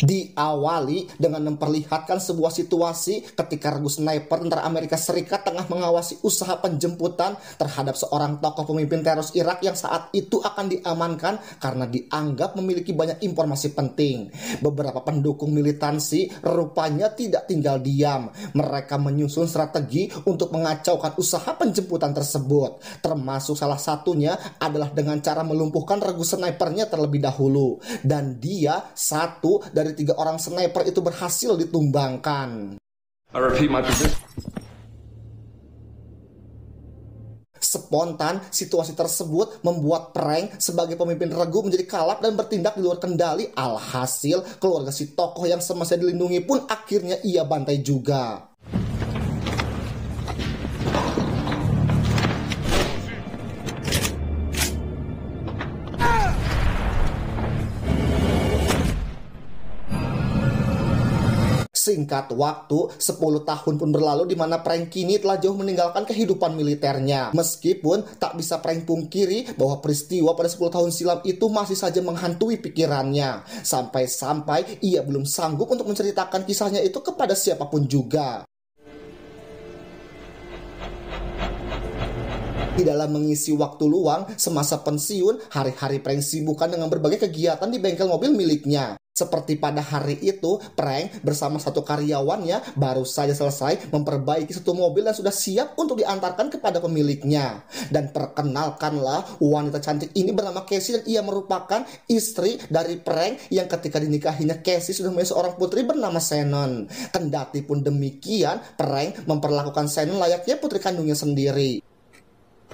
Diawali dengan memperlihatkan sebuah situasi ketika regu sniper tentara Amerika Serikat tengah mengawasi usaha penjemputan terhadap seorang tokoh pemimpin teroris Irak yang saat itu akan diamankan karena dianggap memiliki banyak informasi penting. Beberapa pendukung militansi rupanya tidak tinggal diam. Mereka menyusun strategi untuk mengacaukan usaha penjemputan tersebut. Termasuk salah satunya adalah dengan cara melumpuhkan regu snipernya terlebih dahulu. Dan dia satu dari 3 orang sniper itu berhasil ditumbangkan. Spontan, situasi tersebut membuat Prank sebagai pemimpin regu menjadi kalap dan bertindak di luar kendali. Alhasil, keluarga si tokoh yang semestinya dilindungi pun akhirnya ia bantai juga. Singkat waktu, 10 tahun pun berlalu di mana Prank kini telah jauh meninggalkan kehidupan militernya. Meskipun tak bisa Prank pungkiri bahwa peristiwa pada 10 tahun silam itu masih saja menghantui pikirannya. Sampai-sampai ia belum sanggup untuk menceritakan kisahnya itu kepada siapapun juga. Di dalam mengisi waktu luang semasa pensiun, hari-hari Prank sibukkan dengan berbagai kegiatan di bengkel mobil miliknya. Seperti pada hari itu, Prank bersama satu karyawannya baru saja selesai memperbaiki satu mobil dan sudah siap untuk diantarkan kepada pemiliknya. Dan perkenalkanlah, wanita cantik ini bernama Casey dan ia merupakan istri dari Prank yang ketika dinikahinya Casey sudah mempunyai seorang putri bernama Shannon. Kendati pun demikian, Prank memperlakukan Shannon layaknya putri kandungnya sendiri.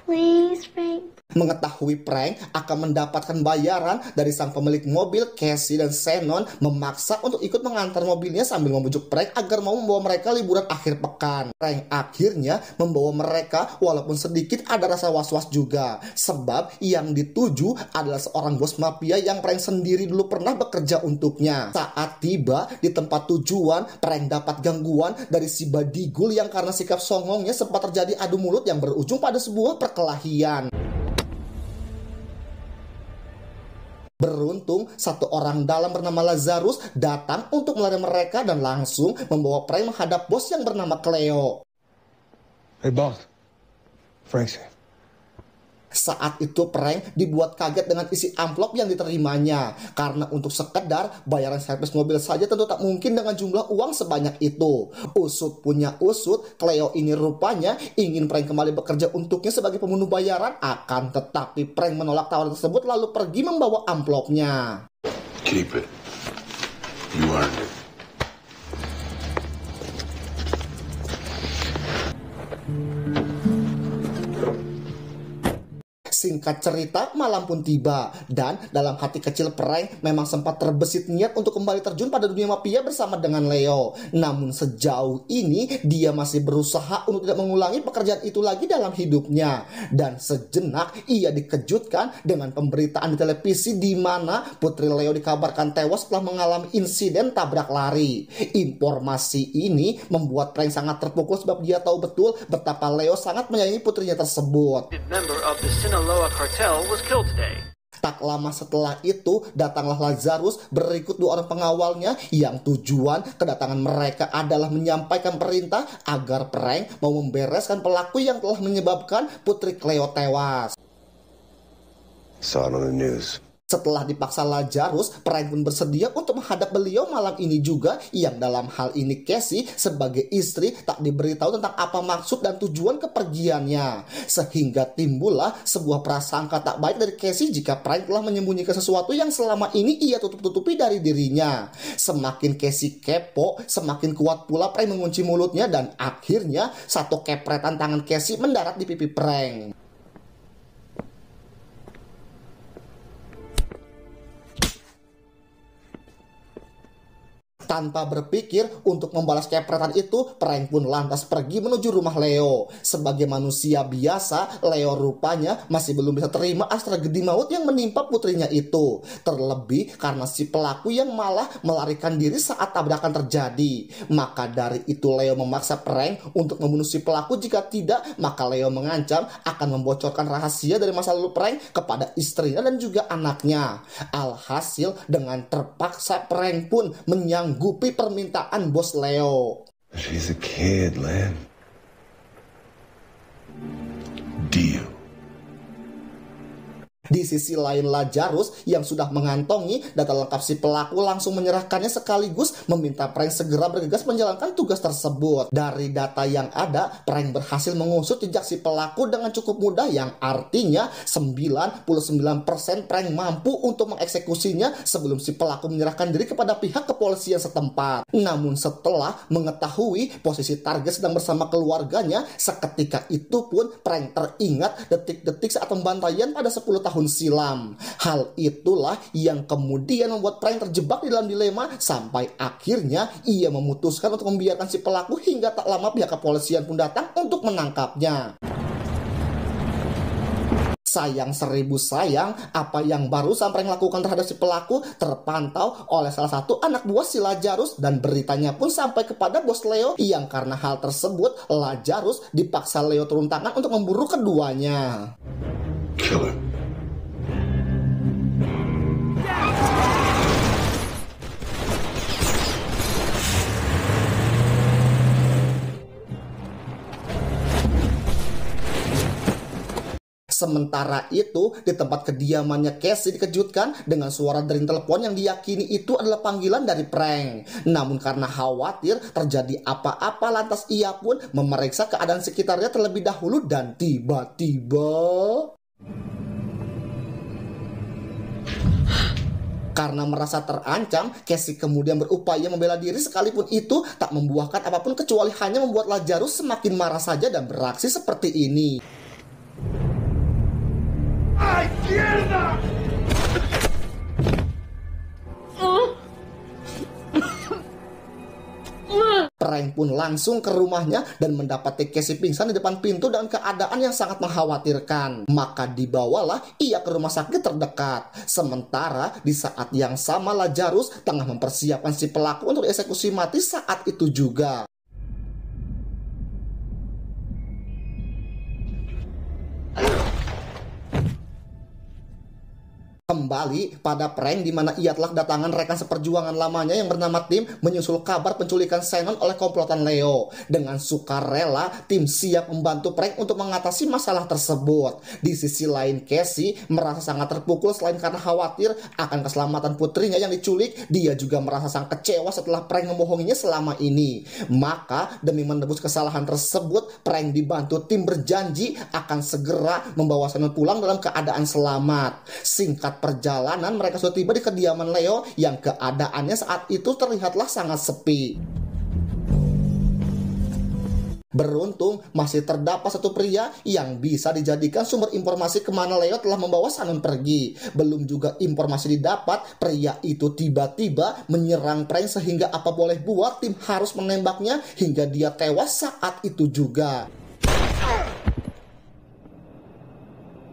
Please, Frank. Mengetahui Prank akan mendapatkan bayaran dari sang pemilik mobil, Casey dan Shannon memaksa untuk ikut mengantar mobilnya sambil membujuk Prank agar mau membawa mereka liburan akhir pekan. Prank akhirnya membawa mereka walaupun sedikit ada rasa was-was juga. Sebab yang dituju adalah seorang bos mafia yang Prank sendiri dulu pernah bekerja untuknya. Saat tiba di tempat tujuan, Prank dapat gangguan dari si Badigul yang karena sikap songongnya sempat terjadi adu mulut yang berujung pada sebuah perkelahian. Beruntung, satu orang dalam bernama Lazarus datang untuk melarang mereka dan langsung membawa Prank menghadap bos yang bernama Cleo. Hey boss, Frank. Saat itu Prank dibuat kaget dengan isi amplop yang diterimanya. Karena untuk sekedar bayaran servis mobil saja tentu tak mungkin dengan jumlah uang sebanyak itu. Usut punya usut, Cleo ini rupanya ingin Prank kembali bekerja untuknya sebagai pembunuh bayaran. Akan tetapi Prank menolak tawaran tersebut lalu pergi membawa amplopnya. Keep it. You earned it. Singkat cerita, malam pun tiba dan dalam hati kecil Prank memang sempat terbesit niat untuk kembali terjun pada dunia mafia bersama dengan Leo. Namun sejauh ini dia masih berusaha untuk tidak mengulangi pekerjaan itu lagi dalam hidupnya. Dan sejenak ia dikejutkan dengan pemberitaan di televisi di mana putri Leo dikabarkan tewas setelah mengalami insiden tabrak lari. Informasi ini membuat Prank sangat terpukul sebab dia tahu betul betapa Leo sangat menyayangi putrinya tersebut. Tak lama setelah itu, datanglah Lazarus berikut 2 orang pengawalnya yang tujuan kedatangan mereka adalah menyampaikan perintah agar Prank mau membereskan pelaku yang telah menyebabkan putri Cleo tewas. Saw it on the news. Setelah dipaksa Lazarus, Prank pun bersedia untuk menghadap beliau malam ini juga, yang dalam hal ini Casey sebagai istri tak diberitahu tentang apa maksud dan tujuan kepergiannya. Sehingga timbullah sebuah prasangka tak baik dari Casey jika Prank telah menyembunyikan sesuatu yang selama ini ia tutup-tutupi dari dirinya. Semakin Casey kepo, semakin kuat pula Prank mengunci mulutnya dan akhirnya satu kepretan tangan Casey mendarat di pipi Prank. Tanpa berpikir untuk membalas kepretan itu, Frank pun lantas pergi menuju rumah Leo. Sebagai manusia biasa, Leo rupanya masih belum bisa terima tragedi maut yang menimpa putrinya itu. Terlebih karena si pelaku yang malah melarikan diri saat tabrakan terjadi. Maka dari itu Leo memaksa Frank untuk membunuh si pelaku. Jika tidak, maka Leo mengancam akan membocorkan rahasia dari masa lalu Frank kepada istrinya dan juga anaknya. Alhasil dengan terpaksa Frank pun menyanggupi permintaan bos Leo. She's a kid, Len. Deal. Di sisi lain, Lazarus yang sudah mengantongi data lengkap si pelaku langsung menyerahkannya sekaligus meminta Frank segera bergegas menjalankan tugas tersebut. Dari data yang ada, Frank berhasil mengusut jejak si pelaku dengan cukup mudah, yang artinya 99% Frank mampu untuk mengeksekusinya sebelum si pelaku menyerahkan diri kepada pihak kepolisian setempat. Namun setelah mengetahui posisi target sedang bersama keluarganya, seketika itu pun Frank teringat detik-detik saat pembantaian pada 10 tahun silam. Hal itulah yang kemudian membuat Frank terjebak di dalam dilema sampai akhirnya ia memutuskan untuk membiarkan si pelaku hingga tak lama pihak kepolisian pun datang untuk menangkapnya. Sayang seribu sayang, apa yang baru Frank lakukan terhadap si pelaku terpantau oleh salah satu anak buah si Lazarus, dan beritanya pun sampai kepada bos Leo, yang karena hal tersebut Lazarus dipaksa Leo turun tangan untuk memburu keduanya. Kill her. Sementara itu, di tempat kediamannya Casey dikejutkan dengan suara dering telepon yang diyakini itu adalah panggilan dari Frank. Namun karena khawatir terjadi apa-apa, lantas ia pun memeriksa keadaan sekitarnya terlebih dahulu, dan tiba-tiba karena merasa terancam, Casey kemudian berupaya membela diri, sekalipun itu tak membuahkan apapun kecuali hanya membuat Lazarus semakin marah saja dan beraksi seperti ini. Frank pun langsung ke rumahnya dan mendapati Casey pingsan di depan pintu dengan keadaan yang sangat mengkhawatirkan. Maka dibawalah ia ke rumah sakit terdekat. Sementara di saat yang sama Lazarus tengah mempersiapkan si pelaku untuk dieksekusi mati saat itu juga. Kembali pada Frank, di mana ia telah kedatangan rekan seperjuangan lamanya yang bernama Tim menyusul kabar penculikan Shannon oleh komplotan Leo. Dengan sukarela, Tim siap membantu Frank untuk mengatasi masalah tersebut. Di sisi lain, Casey merasa sangat terpukul. Selain karena khawatir akan keselamatan putrinya yang diculik, dia juga merasa sangat kecewa setelah Frank membohonginya selama ini. Maka demi menebus kesalahan tersebut, Frank dibantu Tim berjanji akan segera membawa Shannon pulang dalam keadaan selamat. Singkat perjalanan, mereka sudah tiba di kediaman Leo yang keadaannya saat itu terlihatlah sangat sepi. Beruntung masih terdapat satu pria yang bisa dijadikan sumber informasi kemana Leo telah membawa Shannon pergi. Belum juga informasi didapat, pria itu tiba-tiba menyerang Frank sehingga apa boleh buat Tim harus menembaknya hingga dia tewas saat itu juga.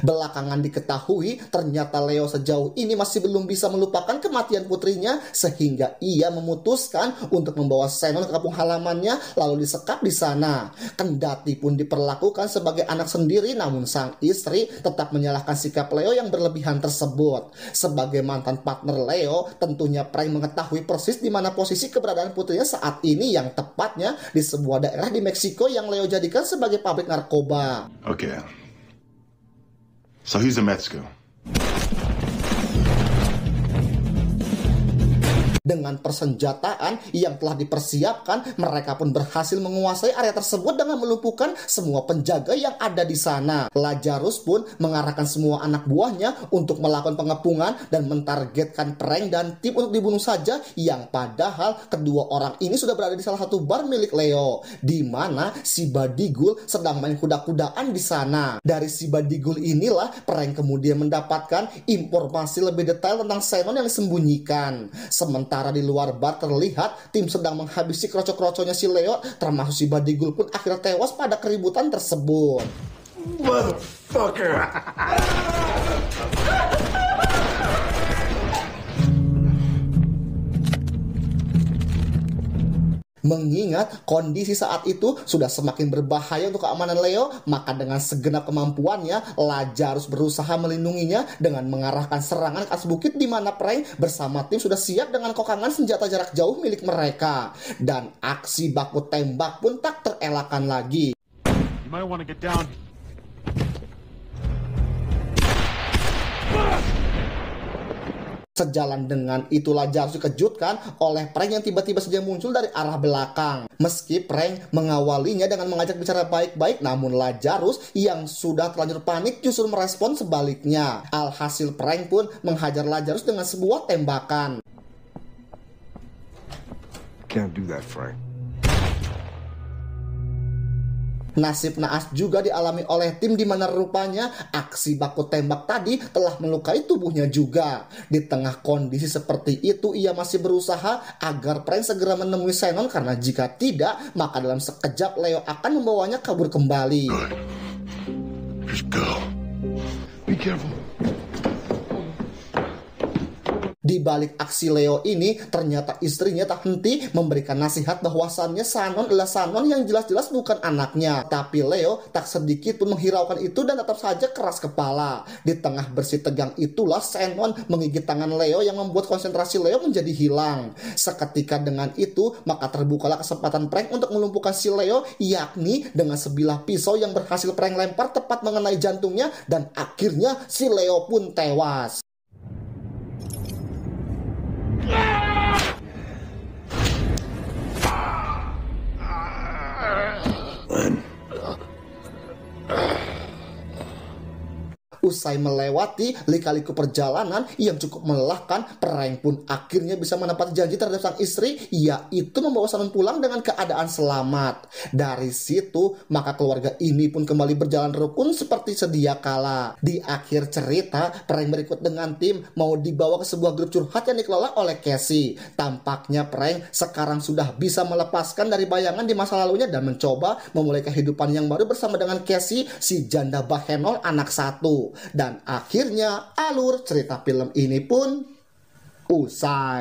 Belakangan diketahui ternyata Leo sejauh ini masih belum bisa melupakan kematian putrinya, sehingga ia memutuskan untuk membawa Shannon ke kampung halamannya lalu disekap di sana. Kendati pun diperlakukan sebagai anak sendiri, namun sang istri tetap menyalahkan sikap Leo yang berlebihan tersebut. Sebagai mantan partner Leo, tentunya Frank mengetahui persis di mana posisi keberadaan putrinya saat ini, yang tepatnya di sebuah daerah di Meksiko yang Leo jadikan sebagai pabrik narkoba. Okay. So he's in Mexico. Dengan persenjataan yang telah dipersiapkan, mereka pun berhasil menguasai area tersebut dengan melumpuhkan semua penjaga yang ada di sana. Lazarus pun mengarahkan semua anak buahnya untuk melakukan pengepungan dan mentargetkan Frank dan Tim untuk dibunuh saja, yang padahal kedua orang ini sudah berada di salah satu bar milik Leo, di mana si Badigul sedang main kuda-kudaan di sana. Dari si Badigul inilah Frank kemudian mendapatkan informasi lebih detail tentang Shannon yang disembunyikan. Sementara Sementara di luar bar terlihat tim sedang menghabisi kroco-kroconya si Leo, termasuk si Badigul pun akhirnya tewas pada keributan tersebut. Motherfucker! Mengingat kondisi saat itu sudah semakin berbahaya untuk keamanan Leo, maka dengan segenap kemampuannya, Lazarus berusaha melindunginya dengan mengarahkan serangan ke atas bukit di mana Frank bersama tim sudah siap dengan kokangan senjata jarak jauh milik mereka. Dan aksi baku tembak pun tak terelakkan lagi. You might want to get down. Sejalan dengan itu, Lazarus dikejutkan oleh Frank yang tiba-tiba saja muncul dari arah belakang. Meski Frank mengawalinya dengan mengajak bicara baik-baik, namun Lazarus yang sudah terlanjur panik justru merespon sebaliknya. Alhasil Frank pun menghajar Lazarus dengan sebuah tembakan. Can't do that, Frank. Nasib naas juga dialami oleh tim di mana rupanya aksi baku tembak tadi telah melukai tubuhnya juga. Di tengah kondisi seperti itu, ia masih berusaha agar Frank segera menemui Shannon karena jika tidak, maka dalam sekejap Leo akan membawanya kabur kembali. Just go. Be careful. Di balik aksi Leo ini, ternyata istrinya tak henti memberikan nasihat bahwasannya Shannon adalah Shannon yang jelas-jelas bukan anaknya. Tapi Leo tak sedikit pun menghiraukan itu dan tetap saja keras kepala. Di tengah bersih tegang itulah Shannon menggigit tangan Leo yang membuat konsentrasi Leo menjadi hilang. Seketika dengan itu, maka terbukalah kesempatan Frank untuk melumpuhkan si Leo, yakni dengan sebilah pisau yang berhasil Frank lempar tepat mengenai jantungnya dan akhirnya si Leo pun tewas. Usai melewati lika-liku perjalanan yang cukup melelahkan, Frank pun akhirnya bisa menepati janji terhadap sang istri, yaitu membawa Shannon pulang dengan keadaan selamat. Dari situ, maka keluarga ini pun kembali berjalan rukun seperti sedia kala. Di akhir cerita, Frank berikut dengan tim mau dibawa ke sebuah grup curhat yang dikelola oleh Casey. Tampaknya Frank sekarang sudah bisa melepaskan dari bayangan di masa lalunya dan mencoba memulai kehidupan yang baru bersama dengan Casey, si janda Bahenol anak satu. Dan akhirnya alur cerita film ini pun usai.